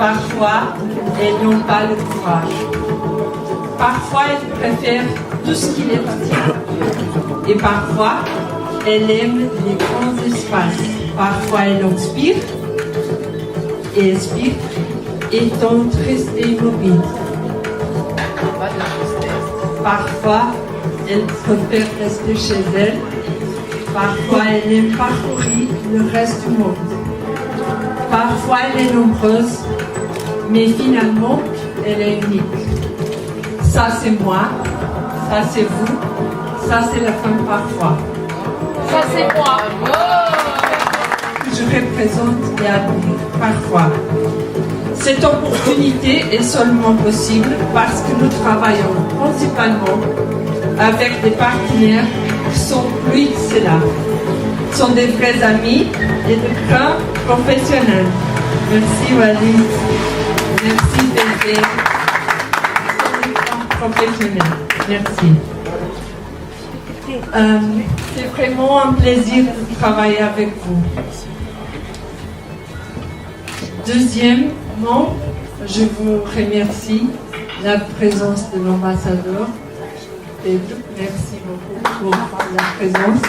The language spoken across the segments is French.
Parfois, elles n'ont pas le courage. Parfois, elles préfèrent tout ce qui est facile. Et parfois, elles aiment les grands espaces. Parfois, elles inspirent et expirent et tentent de rester immobiles. Parfois, elles préfèrent rester chez elles. Parfois, elles aiment parcourir le reste du monde. Parfois, elle est nombreuse, mais finalement, elle est unique. Ça, c'est moi. Ça, c'est vous. Ça, c'est la femme parfois. Ça, c'est moi. Que je représente et admire parfois. Cette opportunité est seulement possible parce que nous travaillons principalement avec des partenaires qui sont plus que cela. Ce sont des vrais amis et de grands professionnels. Merci Walid. Merci Bébé. Des grands professionnels. Merci. C'est vraiment un plaisir de travailler avec vous. Deuxièmement, je vous remercie de la présence de l'ambassadeur. Merci beaucoup pour la présence.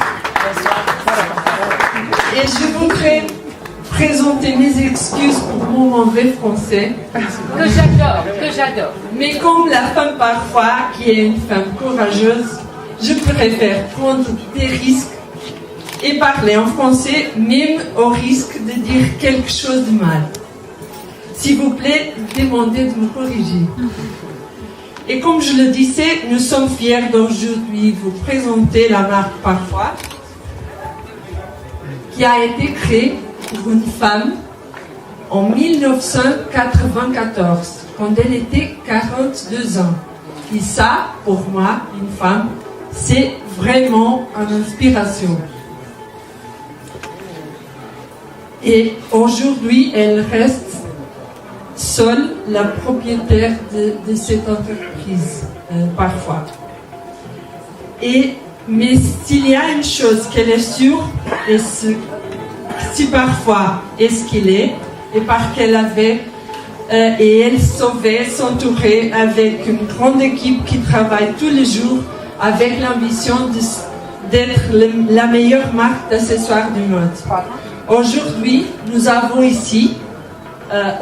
Et je voudrais présenter mes excuses pour mon mauvais français. Que j'adore. Mais comme la femme parfois, qui est une femme courageuse, je préfère prendre des risques et parler en français, même au risque de dire quelque chose de mal. S'il vous plaît, demandez de me corriger. Et comme je le disais, nous sommes fiers d'aujourd'hui vous présenter la marque Parfois, qui a été créée pour une femme en 1994, quand elle était 42 ans. Et ça, pour moi, une femme, c'est vraiment une inspiration. Et aujourd'hui, elle reste seule la propriétaire de cette entreprise, Parfois. Mais s'il y a une chose qu'elle est sûre, et si Parfois est ce qu'il est, et parce qu'elle avait, et elle sauvait, s'entourer avec une grande équipe qui travaille tous les jours avec l'ambition d'être la meilleure marque d'accessoires du monde. Aujourd'hui, nous avons ici,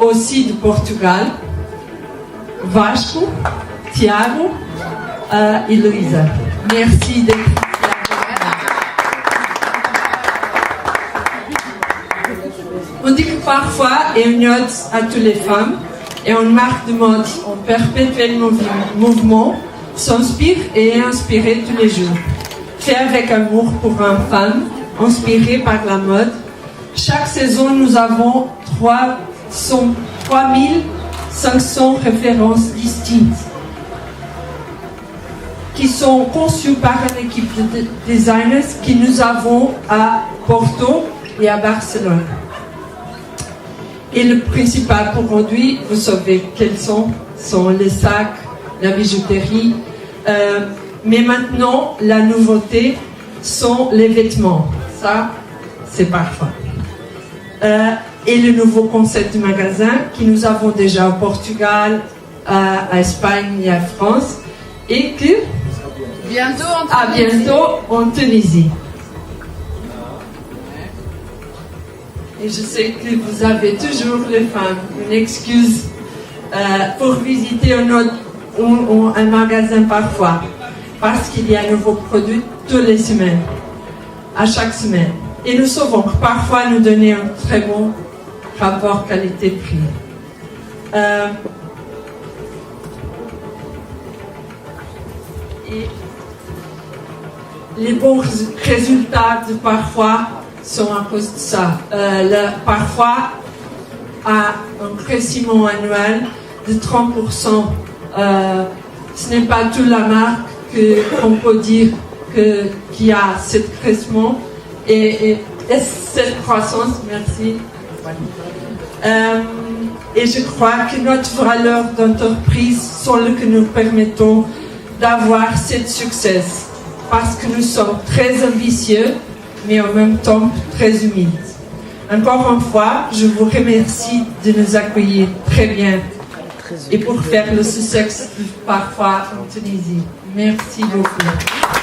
aussi de Portugal, Vasco, Tiago et Luisa. Merci d'être là. On dit que Parfois est une ode à toutes les femmes et une marque de mode en perpétuel mouvement, s'inspire et est inspirée tous les jours. Fait avec amour pour une femme, inspirée par la mode. Chaque saison, nous avons 3500 références distinctes qui sont conçues par une équipe de designers que nous avons à Porto et à Barcelone. Et le principal produit, vous savez quels sont les sacs, la bijouterie. Mais maintenant, la nouveauté sont les vêtements. Ça, c'est Parfois. Et le nouveau concept du magasin que nous avons déjà au Portugal, à Espagne et à France, et que bientôt en Tunisie. Et je sais que vous avez toujours, les femmes, une excuse pour visiter un magasin Parfois, parce qu'il y a un nouveau produit toutes les semaines, à chaque semaine. Et nous savons que Parfois nous donner un très bon rapport qualité-prix. Et les bons résultats de Parfois sont à cause de ça. Parfois a un cresciment annuel de 30%. Ce n'est pas toute la marque qu'on peut dire qui a ce cresciment et cette croissance. Merci. Et je crois que notre valeur d'entreprise sont ce que nous permettons d'avoir ce succès parce que nous sommes très ambitieux mais en même temps très humides. Encore une fois, je vous remercie de nous accueillir très bien et pour faire le succès parfois en Tunisie. Merci beaucoup.